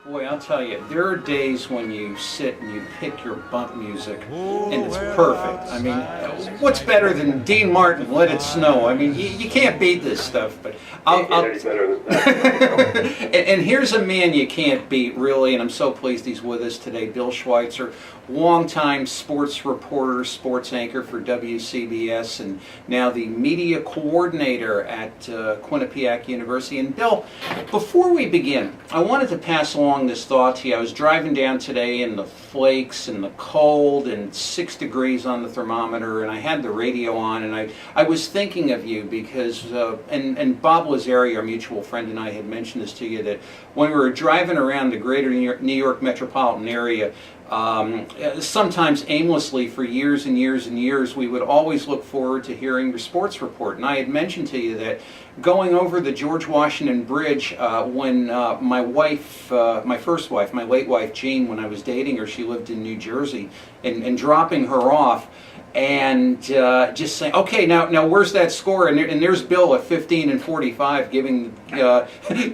Boy, I'll tell you, there are days when you sit and you pick your bump music, and it's perfect. I mean, what's better than Dean Martin, Let It Snow? I mean, you can't beat this stuff. But any better than that. and here's a man you can't beat, really, and I'm so pleased he's with us today, Bill Schweizer, longtime sports reporter, sports anchor for WCBS, and now the media coordinator at Quinnipiac University. And Bill, before we begin, I wanted to pass along this thought to you. I was driving down today in the flakes and the cold and 6 degrees on the thermometer, and I had the radio on, and I was thinking of you because, and Bob Lazari, our mutual friend, and I had mentioned this to you, that when we were driving around the greater New York metropolitan area, sometimes aimlessly for years and years and years, we would always look forward to hearing your sports report. And I had mentioned to you that going over the George Washington Bridge when my wife, my first wife, my late wife Jean, when I was dating her, she lived in New Jersey, and dropping her off, and just saying, okay, now where's that score? And there's Bill at 15-45 giving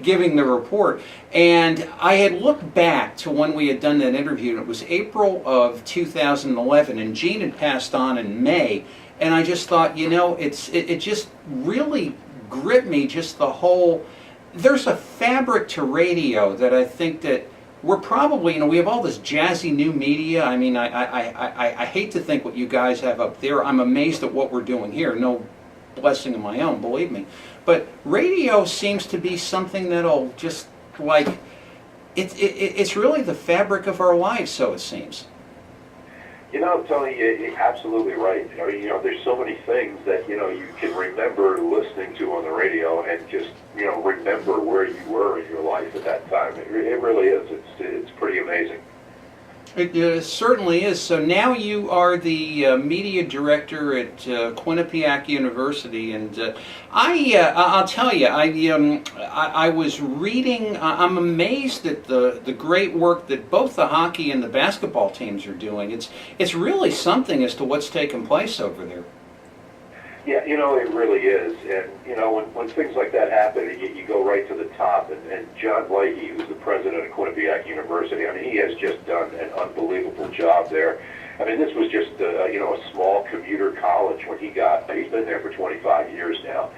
giving the report. And I had looked back to when we had done that interview, and it was April of 2011, and Jean had passed on in May, and I just thought, you know, it just really gripped me, just the whole, there's a fabric to radio that I think that we're probably, you know, we have all this jazzy new media. I mean, I hate to think what you guys have up there. I'm amazed at what we're doing here. No blessing of my own, believe me. But radio seems to be something that'll just, like, it's really the fabric of our lives, so it seems. You know, Tony, you're absolutely right. I mean, you know, there's so many things that, you know, you can remember listening to on the radio and just, you know, remember where you were in your life at that time. It really is. It's pretty amazing. It certainly is. So now you are the media director at Quinnipiac University, and I'll tell you, I was reading. I'm amazed at the great work that both the hockey and the basketball teams are doing. It's really something as to what's taking place over there. Yeah, you know, it really is. And, you know, when things like that happen, you go right to the top. And John Leahy, who's the president of Quinnipiac University, I mean, he has just done an unbelievable job there. I mean, this was just, you know, a small commuter college when he's been there for 25 years now.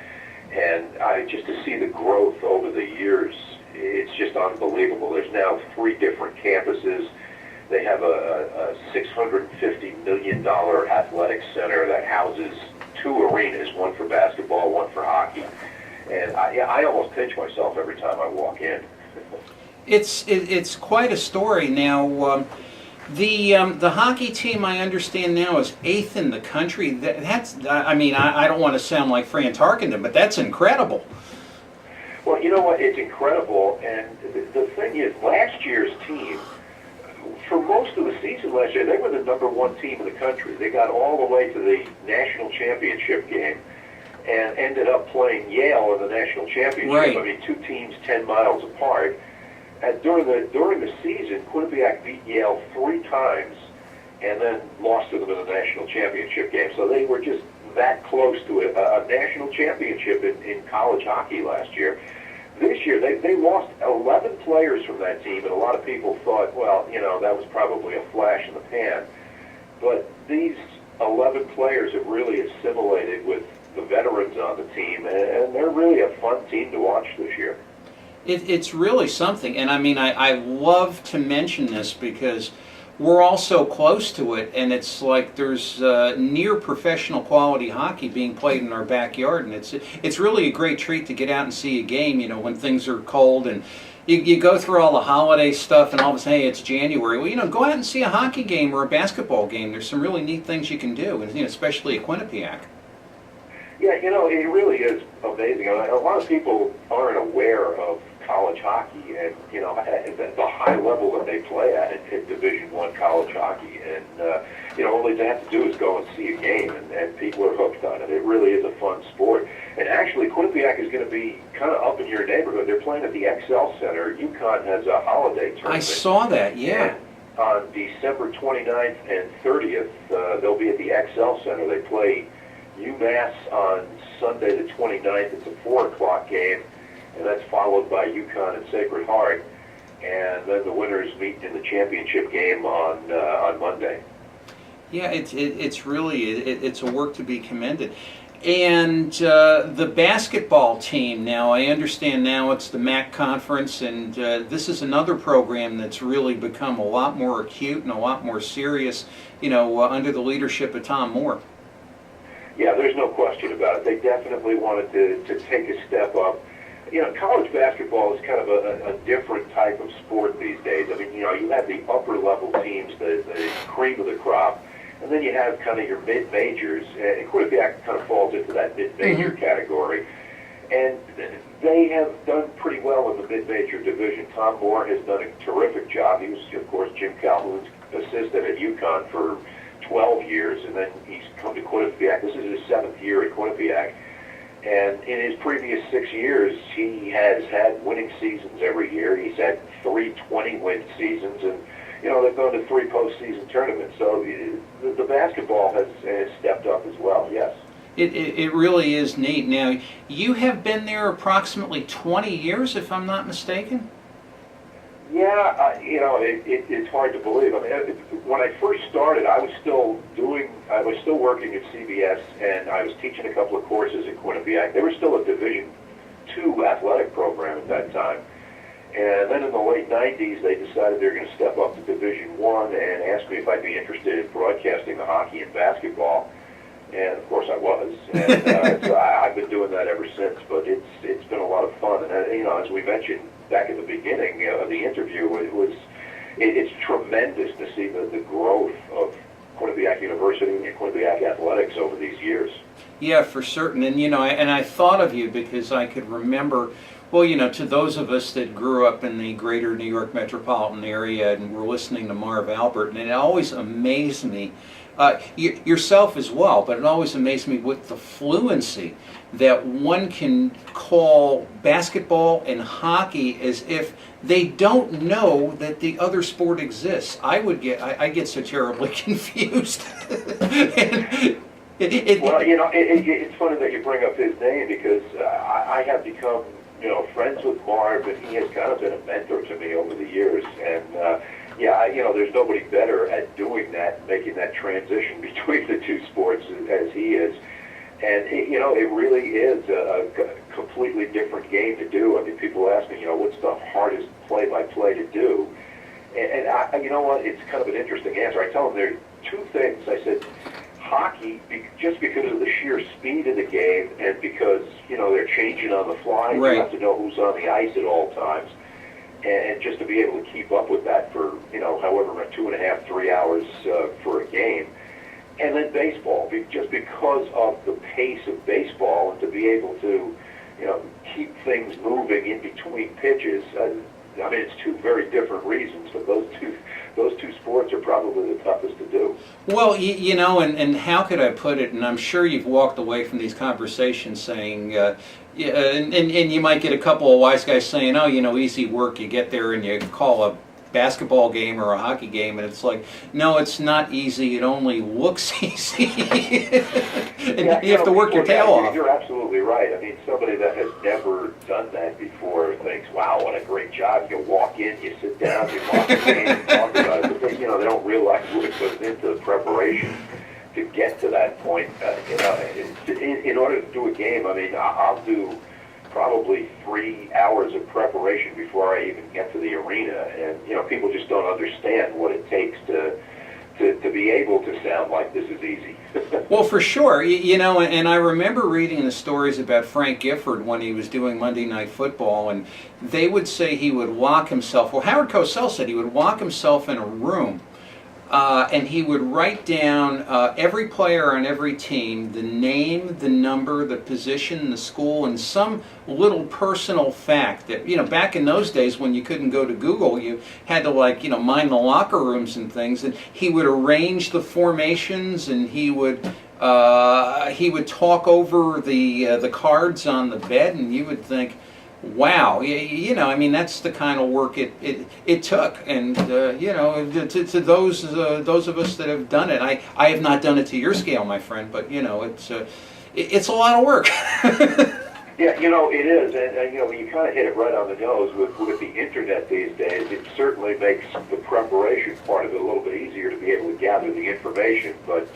And just to see the growth over the years, it's just unbelievable. There's now 3 different campuses. They have a $650 million athletic center that houses 2 arenas, one for basketball, one for hockey, and I almost pinch myself every time I walk in. It's quite a story. Now, the hockey team, I understand now, is 8th in the country. That's I mean, I don't want to sound like Fran Tarkenton, but that's incredible. Well, you know what? It's incredible, and the thing is, last year's team, for most of the season last year, they were the #1 team in the country. They got all the way to the national championship game and ended up playing Yale in the national championship. Right. I mean, 2 teams 10 miles apart. And during the season, Quinnipiac beat Yale 3 times and then lost to them in the national championship game. So they were just that close to a national championship in college hockey last year. This year, they lost 11 players from that team, and a lot of people thought, well, you know, that was probably a flash in the pan. But these 11 players have really assimilated with the veterans on the team, and they're really a fun team to watch this year. It's really something, and I mean, I love to mention this because we're all so close to it, and it's like there's near professional quality hockey being played in our backyard, and it's really a great treat to get out and see a game, you know, when things are cold, and you go through all the holiday stuff, and all of a sudden, hey, it's January. Well, you know, go out and see a hockey game or a basketball game. There's some really neat things you can do, and you know, especially at Quinnipiac. Yeah, you know, it really is amazing. A lot of people aren't aware of college hockey and, you know, the high level that they play at in Division I college hockey. And, you know, all they have to do is go and see a game, and people are hooked on it. It really is a fun sport. And actually, Quinnipiac is going to be kind of up in your neighborhood. They're playing at the XL Center. UConn has a holiday tournament. I saw that, yeah. And on December 29th and 30th, they'll be at the XL Center. They play UMass on Sunday the 29th. It's a 4 o'clock game, and that's followed by UConn and Sacred Heart. And and then the winners meet in the championship game on Monday. Yeah, it's really it's a work to be commended. And the basketball team now, I understand now it's the MAC conference, and this is another program that's really become a lot more acute and a lot more serious, under the leadership of Tom Moore. Yeah, there's no question about it. They definitely wanted to take a step up. College basketball is kind of a different type of sport these days. I mean, you have the upper level teams, the cream of the crop, and then you have kind of your mid-majors, and Quinnipiac kind of falls into that mid-major category. And they have done pretty well in the mid-major division. Tom Moore has done a terrific job. He was, of course, Jim Calhoun's assistant at UConn for 12 years, and then he's come to Quinnipiac. This is his 7th year at Quinnipiac. And in his previous 6 years, he has had winning seasons every year. He's had 3 20-win seasons, and they've gone to 3 postseason tournaments. So the basketball has stepped up as well. Yes. It really is neat. Now, you have been there approximately 20 years, if I'm not mistaken. Yeah, it's hard to believe. I mean, when I first started, I was still working at CBS, and I was teaching a couple of courses at Quinnipiac. They were still a Division II athletic program at that time. And then in the late 90s, they decided they were going to step up to Division I and asked me if I'd be interested in broadcasting the hockey and basketball. And of course I was. And so I've been doing that ever since. But it's been a lot of fun. And as we mentioned back at the beginning of the interview, it's tremendous to see the growth of Quinnipiac University and Quinnipiac athletics over these years. Yeah, for certain. And I thought of you because I could remember. Well, to those of us that grew up in the greater New York metropolitan area and were listening to Marv Albert, and it always amazed me, yourself as well, but it always amazed me with the fluency that one can call basketball and hockey as if they don't know that the other sport exists. I get so terribly confused. It's funny that you bring up his name because I have become friends with Marv, and he has kind of been a mentor to me over the years. And there's nobody better at doing that, making that transition between the two sports as he is. And it really is a completely different game to do. I mean, people ask me, what's the hardest play-by-play to do? And you know what? It's kind of an interesting answer. I tell them there are 2 things. I said, hockey, just because of the sheer speed of the game and because, they're changing on the fly, right. You have to know who's on the ice at all times. And just to be able to keep up with that for, however, 2.5, 3 hours for a game. And then baseball, just because of the pace of baseball and to be able to, keep things moving in between pitches. It's 2 very different reasons, but those two sports are probably the toughest to do. Well, and how could I put it, and I'm sure you've walked away from these conversations saying, and you might get a couple of wise guys saying, easy work, you get there and you call a basketball game or a hockey game, and it's like, no, it's not easy, it only looks easy. And you have to work your tail off. You're absolutely right. I mean, somebody that has never done that before thinks, wow, what a great job. You walk in, you sit down, you watch the game, and talk about it, but they don't realize what it goes into the preparation to get to that point. In order to do a game, I'll do probably 3 hours of preparation before I even get to the arena, and people just don't understand what it takes to be able to sound like this is easy. Well, for sure, and I remember reading the stories about Frank Gifford when he was doing Monday Night Football, and they would say he would lock himself. Well, Howard Cosell said he would lock himself in a room. And he would write down every player on every team, the name, the number, the position, the school, and some little personal fact that, back in those days when you couldn't go to Google, you had to mind the locker rooms and things, and he would arrange the formations, and he would talk over the cards on the bed, and you would think, wow, that's the kind of work it took, and to those of us that have done it, I have not done it to your scale, my friend, but it's a lot of work. Yeah, you know, it is, and you know, you kind of hit it right on the nose with the internet these days. It certainly makes the preparation part of it a little bit easier to be able to gather the information. But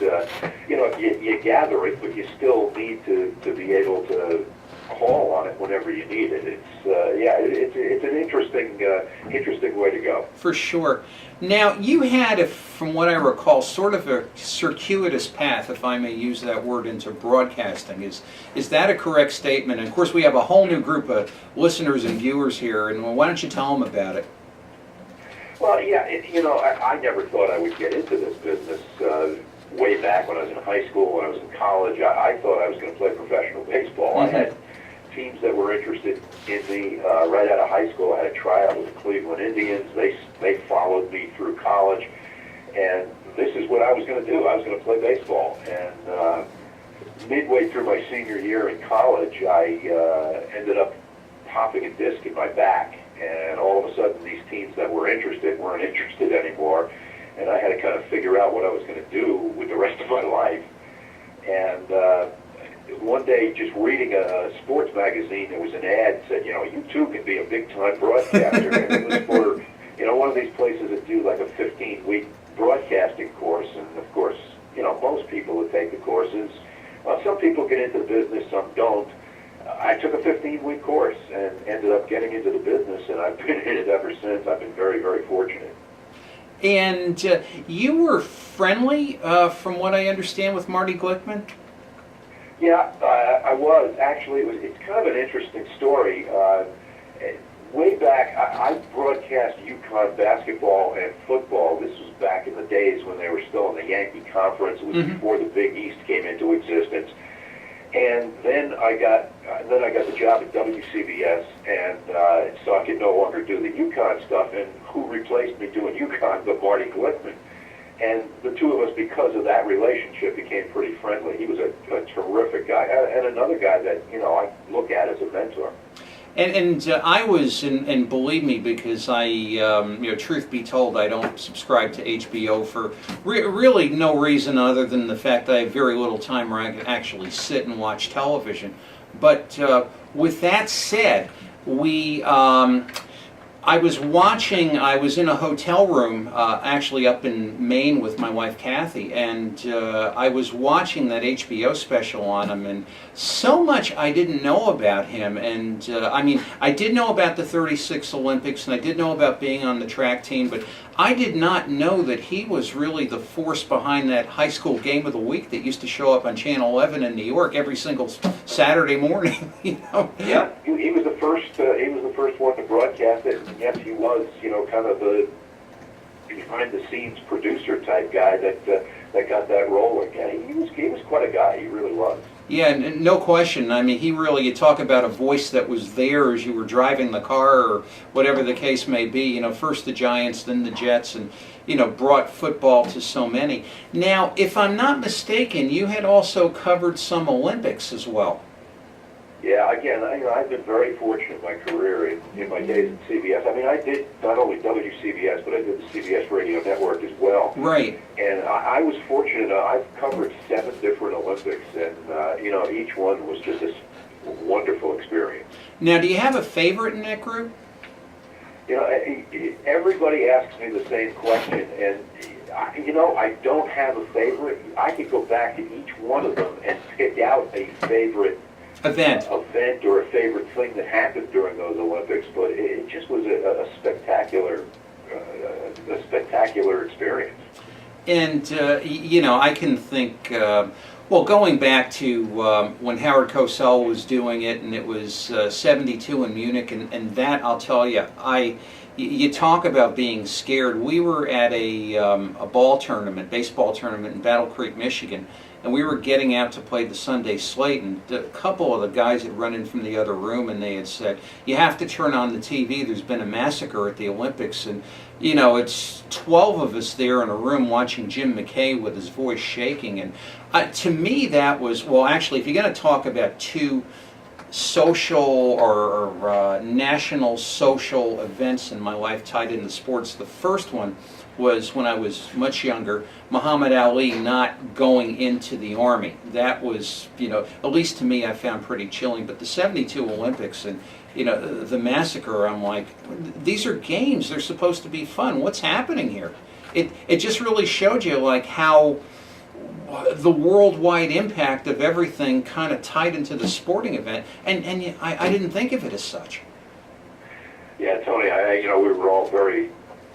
you know, you gather it, but you still need to be able to call on it whenever you need it. It's an interesting way to go. For sure. Now, you had, from what I recall, sort of a circuitous path, if I may use that word, into broadcasting. Is that a correct statement? And of course, we have a whole new group of listeners and viewers here, and why don't you tell them about it? Well, yeah, you know, I never thought I would get into this business. Way back when I was in high school, when I was in college, I thought I was going to play professional baseball. Mm-hmm. I had teams that were interested in me right out of high school. I had a tryout with the Cleveland Indians. They followed me through college, and this is what I was going to do. I was going to play baseball. And midway through my senior year in college, I ended up popping a disc in my back, and all of a sudden these teams that were interested weren't interested anymore, and I had to kind of figure out what I was going to do with the rest of my life. And one day, just reading a sports magazine, there was an ad that said, you know, you too can be a big-time broadcaster. And it was for, you know, one of these places that do like a 15-week broadcasting course. And of course, you know, most people that take the courses, well, some people get into the business, some don't. I took a 15-week course and ended up getting into the business, and I've been in it ever since. I've been very, very fortunate. And you were friendly, from what I understand, with Marty Glickman? Yeah, I was. Actually, it's kind of an interesting story. Way back, I broadcast UConn basketball and football. This was back in the days when they were still in the Yankee Conference. It was before the Big East came into existence. And then I got the job at WCBS, and so I could no longer do the UConn stuff. And who replaced me doing UConn but Marty Glickman? And the two of us, because of that relationship, became pretty friendly. He was a terrific guy, and another guy that, you know, I look at as a mentor. And I was, and believe me, because I, you know, truth be told, I don't subscribe to HBO for really no reason other than the fact that I have very little time where I can actually sit and watch television. But with that said, I was in a hotel room, actually up in Maine with my wife Kathy, and I was watching that HBO special on him, and so much I didn't know about him. And I mean, I did know about the 36 Olympics, and I did know about being on the track team, but I did not know that he was really the force behind that high school game of the week that used to show up on Channel 11 in New York every single Saturday morning. You know? Yeah, he was the first. He was the first one to broadcast it. And yes, he was, you know, kind of the behind-the-scenes producer type guy that got that rolling. Yeah, he was quite a guy. He really was. Yeah, no question. I mean, he really, you talk about a voice that was there as you were driving the car or whatever the case may be. You know, first the Giants, then the Jets, and, you know, brought football to so many. Now, if I'm not mistaken, you had also covered some Olympics as well. Yeah, again, I've been very fortunate in my career in my days at CBS. I mean, I did not only WCBS, but I did the CBS radio network as well. Right. And I was fortunate. I've covered 7 different Olympics, and, you know, each one was just this wonderful experience. Now, do you have a favorite in that group? You know, everybody asks me the same question, and, you know, I don't have a favorite. I could go back to each one of them and pick out a favorite event or a favorite thing that happened during those Olympics, but it just was a spectacular experience. And you know, I can think, well, going back to when Howard Cosell was doing it, and it was 72 in Munich, and that, I'll tell you, you talk about being scared. We were at a baseball tournament in Battle Creek, Michigan, and we were getting out to play the Sunday slate, and a couple of the guys had run in from the other room, and they had said, you have to turn on the TV, there's been a massacre at the Olympics. And, you know, it's 12 of us there in a room watching Jim McKay with his voice shaking. And to me that was, well, actually, if you're going to talk about two social or national social events in my life tied into sports. The first one was when I was much younger, Muhammad Ali not going into the Army. That was, at least to me, I found pretty chilling. But the '72 Olympics and, the massacre, I'm like, these are games. They're supposed to be fun. What's happening here? It just really showed you like how the worldwide impact of everything kind of tied into the sporting event, and I didn't think of it as such. Yeah, Tony, we were all very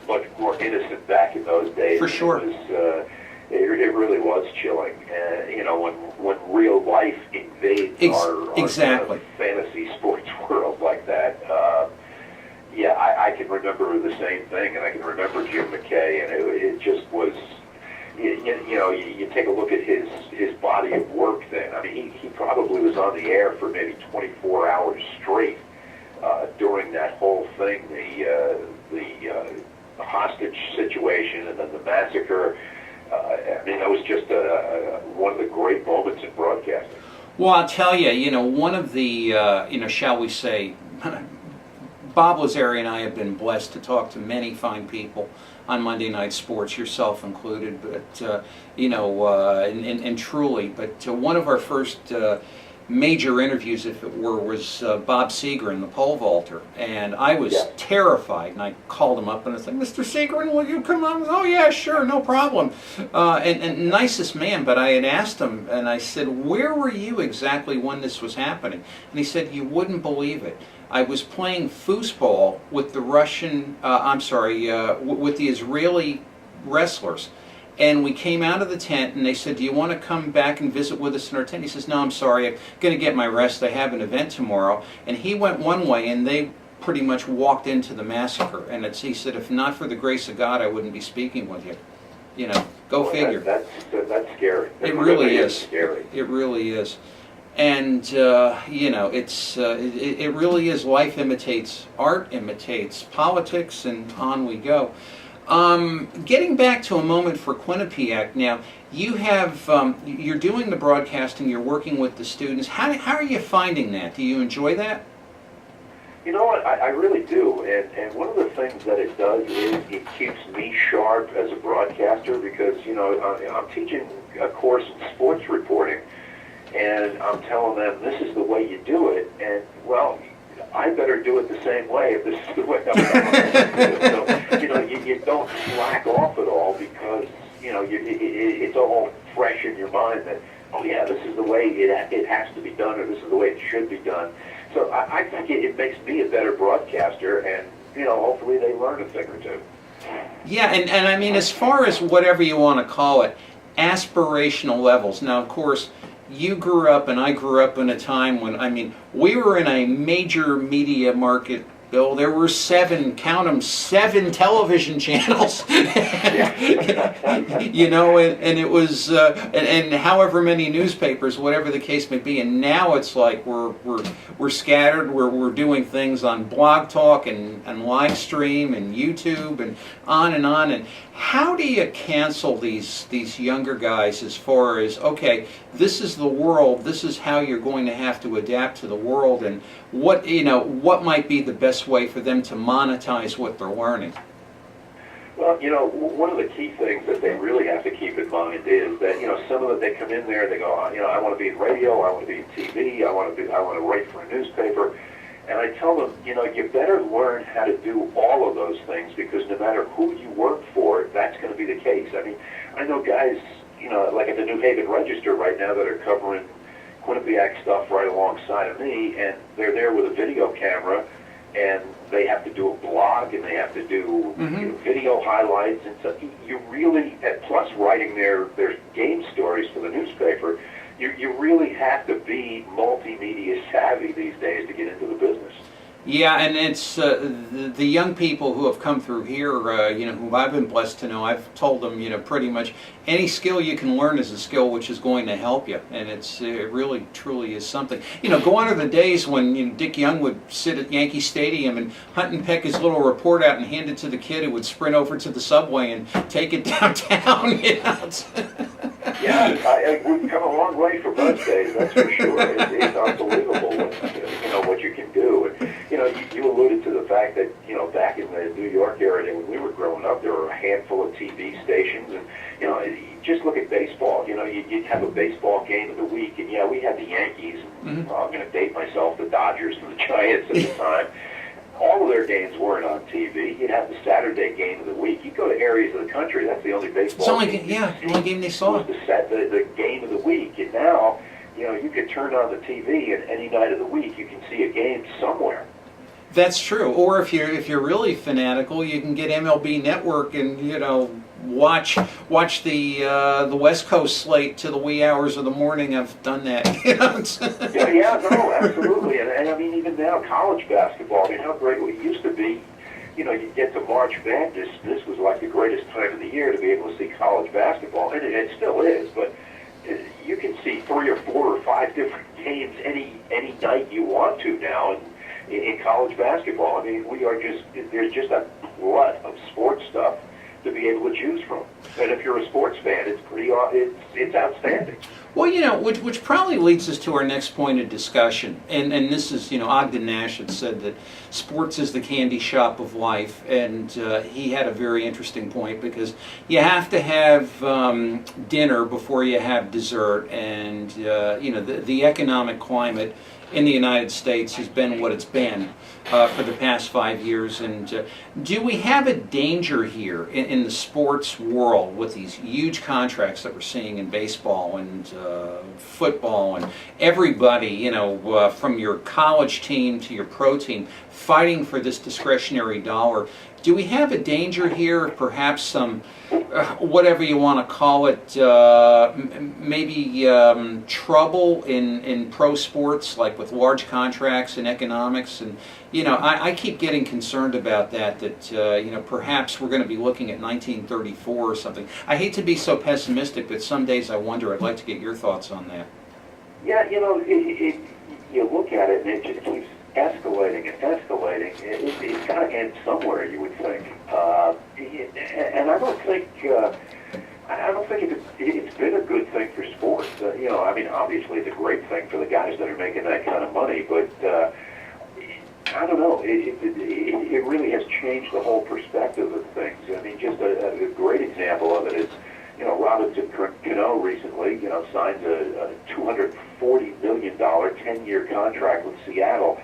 much more innocent back in those days. For sure. It really was chilling. When real life invades our exactly. kind of fantasy sports world like that, I can remember the same thing, and I can remember Jim McKay, and it just was. You take a look at his body of work then. I mean, he probably was on the air for maybe 24 hours straight during that whole thing, the hostage situation and then the massacre. That was just one of the great moments in broadcasting. Well, I'll tell you, one of the, shall we say, Bob Lazari and I have been blessed to talk to many fine people on Monday Night Sports, yourself included, but, and truly, but one of our first major interviews, if it were, was Bob Seagren, the pole vaulter, and I was terrified, and I called him up and I was like, "Mr. Seagren, will you come on?" "Oh yeah, sure, no problem." And nicest man, but I had asked him, and I said, "Where were you exactly when this was happening?" And he said, "You wouldn't believe it. I was playing foosball with the with the Israeli wrestlers. And we came out of the tent, and they said, "Do you want to come back and visit with us in our tent?" He says, "No, I'm sorry. I'm going to get my rest. I have an event tomorrow." And he went one way, and they pretty much walked into the massacre. And he said, "If not for the grace of God, I wouldn't be speaking with you." Go figure. That's scary. It really is. Scary. It really is. And, it really is. Life imitates art, imitates politics, and on we go. Getting back to a moment for Quinnipiac now, you have, you're doing the broadcasting, you're working with the students. How are you finding that? Do you enjoy that? You know what, I really do, and one of the things that it does is it keeps me sharp as a broadcaster because, I'm teaching a course in sports reporting, and I'm telling them this is the way you do it, and, well, I better do it the same way if this is the way I'm going to do it. So, you don't slack off at all because, it's all fresh in your mind that, oh yeah, this is the way it has to be done, or this is the way it should be done. So I think it makes me a better broadcaster, and, hopefully they learn a thing or two. Yeah, and I mean, as far as whatever you want to call it, aspirational levels. Now, of course, you grew up and I grew up in a time when, we were in a major media market, Bill. There were 7 television channels. And it was, and however many newspapers, whatever the case may be. And now it's like we're scattered. We're doing things on Blog Talk and live stream and YouTube and on and on. And how do you cancel these younger guys as far as, okay, this is the world, this is how you're going to have to adapt to the world, and what might be the best way for them to monetize what they're learning? Well, one of the key things that they really have to keep in mind is that, some of them, they come in there, they go, I want to be in radio, I want to be in TV, I want to write for a newspaper. And I tell them, you better learn how to do all of those things because no matter who you work for, that's going to be the case. I know guys, like at the New Haven Register right now that are covering Quinnipiac stuff right alongside of me, and they're there with a video camera, and they have to do a blog, and they have to do video highlights, and so you really, and plus writing their game stories for the newspaper, you really have to be multimedia savvy these days to get into the business. Yeah, and it's the young people who have come through here, who I've been blessed to know. I've told them, pretty much any skill you can learn is a skill which is going to help you, and it really, truly is something. Gone are the days when Dick Young would sit at Yankee Stadium and hunt and peck his little report out and hand it to the kid who would sprint over to the subway and take it downtown. Yeah, we've come a long way from those days, that's for sure. It's unbelievable what you can do. And, you alluded to the fact that, back in the New York area when we were growing up, there were a handful of TV stations. And, just look at baseball. You'd have a baseball game of the week. And, we had the Yankees. And, I'm going to date myself, the Dodgers and the Giants at the time. All of their games weren't on TV. You'd have the Saturday game of the week. You'd go to areas of the country, that's the only baseball game. The only game they saw. It was the game of the week. And now, you could turn on the TV and any night of the week you can see a game somewhere. That's true. Or if you're really fanatical, you can get MLB Network and watch the West Coast slate to the wee hours of the morning. I've done that. No, absolutely. And I mean, even now, college basketball. I mean, how great it used to be. You get to March Madness. This was like the greatest time of the year to be able to see college basketball, and it still is. But you can see 3 or 4 or 5 different games any night you want to now. And in college basketball, I mean, there's just a glut of sports stuff to be able to choose from. And if you're a sports fan, it's outstanding. Well, which probably leads us to our next point of discussion. And this is, Ogden Nash had said that sports is the candy shop of life. And he had a very interesting point because you have to have dinner before you have dessert. And, the economic climate in the United States has been what it's been for the past 5 years. And do we have a danger here in the sports world with these huge contracts that we're seeing in baseball and football and everybody, from your college team to your pro team, fighting for this discretionary dollar? Do we have a danger here, perhaps some, whatever you want to call it, maybe trouble in pro sports, like with large contracts and economics? And, I keep getting concerned about that perhaps we're going to be looking at 1934 or something. I hate to be so pessimistic, but some days I wonder. I'd like to get your thoughts on that. Yeah, you look at it and it just keeps escalating and escalating. It's got to end somewhere, you would think. And I don't think it's been a good thing for sports. I mean, obviously it's a great thing for the guys that are making that kind of money, but I don't know. It really has changed the whole perspective of things. I mean, just a great example of it is, Robinson Cano recently, signed a $240 million 10-year contract with Seattle.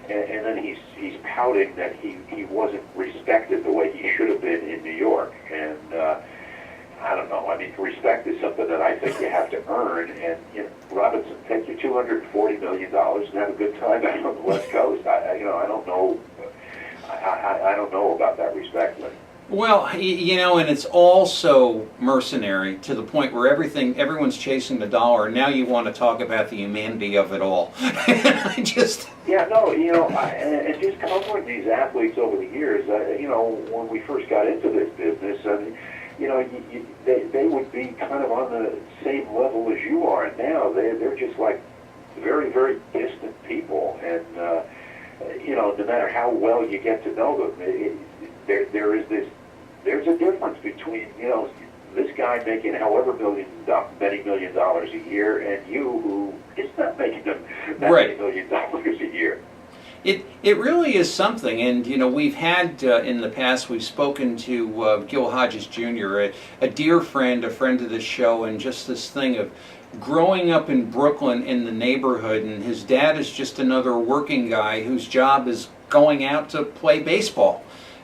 And then he's pouting that he wasn't respected the way he should have been in New York. And I don't know. I mean, respect is something that I think you have to earn. And Robinson, take your $240 million and have a good time out on the West Coast. I don't know. I don't know about that respect thing. Well, and it's also mercenary to the point where everyone's chasing the dollar, and now you want to talk about the humanity of it all. And just covering these athletes over the years, when we first got into this business, I mean, they would be kind of on the same level as you are, and now they're just like very, very distant people, and no matter how well you get to know them, there's a difference between this guy making however many million dollars a year and you who is not making them that many $1 million a year. It really is something, and we've had in the past, we've spoken to Gil Hodges Jr., a dear friend, a friend of the show, and just this thing of growing up in Brooklyn in the neighborhood, and his dad is just another working guy whose job is going out to play baseball.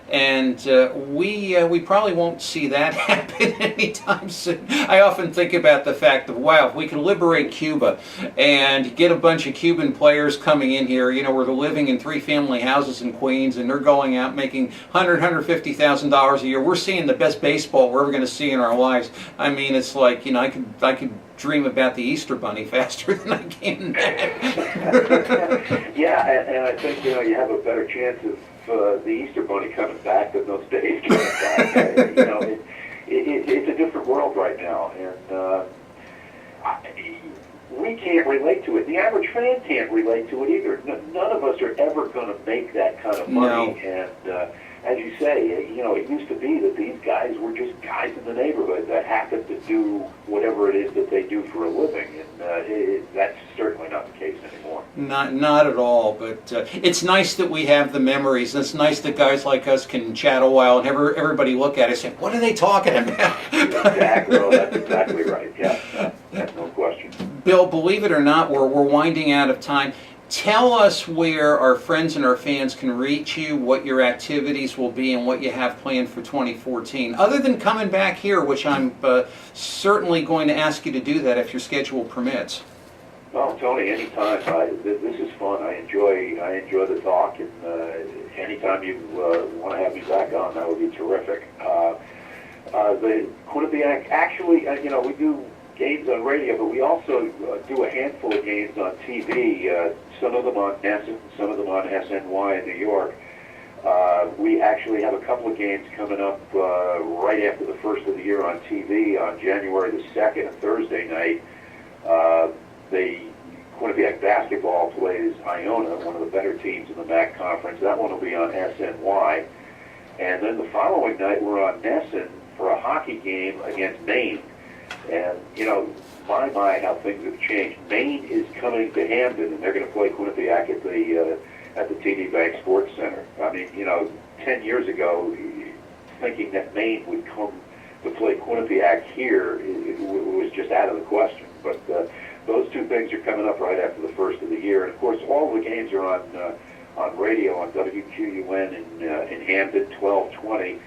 And we probably won't see that happen anytime soon. I often think about the fact of, wow, if we could liberate Cuba and get a bunch of Cuban players coming in here, where they're living in 3-family houses in Queens and they're going out making $150,000 a year. We're seeing the best baseball we're ever going to see in our lives. I mean, it's like, I could dream about the Easter Bunny faster than I can. Yeah, and I think you have a better chance of the Easter Bunny coming back than those days coming back. It's a different world right now, and we can't relate to it. The average fan can't relate to it either. None of us are ever going to make that kind of money. No. And as you say, it used to be that these guys were just guys in the neighborhood that happened to do whatever it is that they do for a living, and that's certainly not the case anymore. Not at all, but it's nice that we have the memories. It's nice that guys like us can chat a while and everybody look at it and say, what are they talking about? Exactly. Well, that's exactly right. Yeah, that's no question. Bill, believe it or not, we're winding out of time. Tell us where our friends and our fans can reach you, what your activities will be, and what you have planned for 2014. Other than coming back here, which I'm certainly going to ask you to do that if your schedule permits. Oh, Tony, anytime. This is fun. I enjoy the talk, and anytime you want to have me back on, that would be terrific. The Quinnipiac, actually, we do games on radio, but we also do a handful of games on TV, some of them on NESN, some of them on SNY in New York. We actually have a couple of games coming up right after the first of the year on TV on January the 2nd, a Thursday night. The Quinnipiac basketball plays Iona, one of the better teams in the MAC conference. That one will be on SNY. And then the following night we're on NESN for a hockey game against Maine. And, my, how things have changed. Maine is coming to Hamden, and they're going to play Quinnipiac at the TD Bank Sports Center. I mean, 10 years ago, thinking that Maine would come to play Quinnipiac here it was just out of the question. But those two things are coming up right after the first of the year. And, of course, all the games are on radio on WQUN in Hamden, 1220.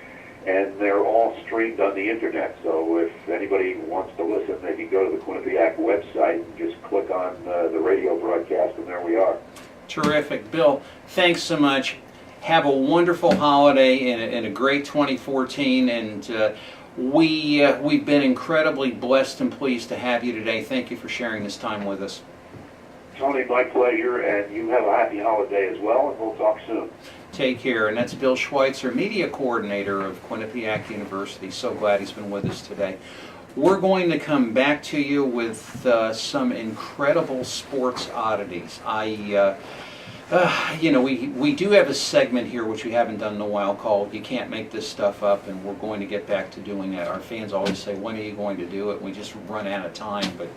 And they're all streamed on the internet. So if anybody wants to listen, they can go to the Quinnipiac website and just click on the radio broadcast, and there we are. Terrific. Bill, thanks so much. Have a wonderful holiday and a great 2014. And we've been incredibly blessed and pleased to have you today. Thank you for sharing this time with us. Tony, my pleasure, and you have a happy holiday as well, and we'll talk soon. Take care. And that's Bill Schweizer, Media Coordinator of Quinnipiac University. So glad he's been with us today. We're going to come back to you with some incredible sports oddities. We do have a segment here which we haven't done in a while called You Can't Make This Stuff Up, and we're going to get back to doing that. Our fans always say, when are you going to do it? And we just run out of time, but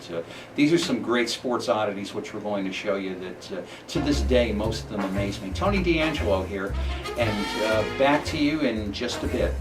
these are some great sports oddities which we're going to show you that to this day most of them amaze me. Tony DeAngelo here, and back to you in just a bit.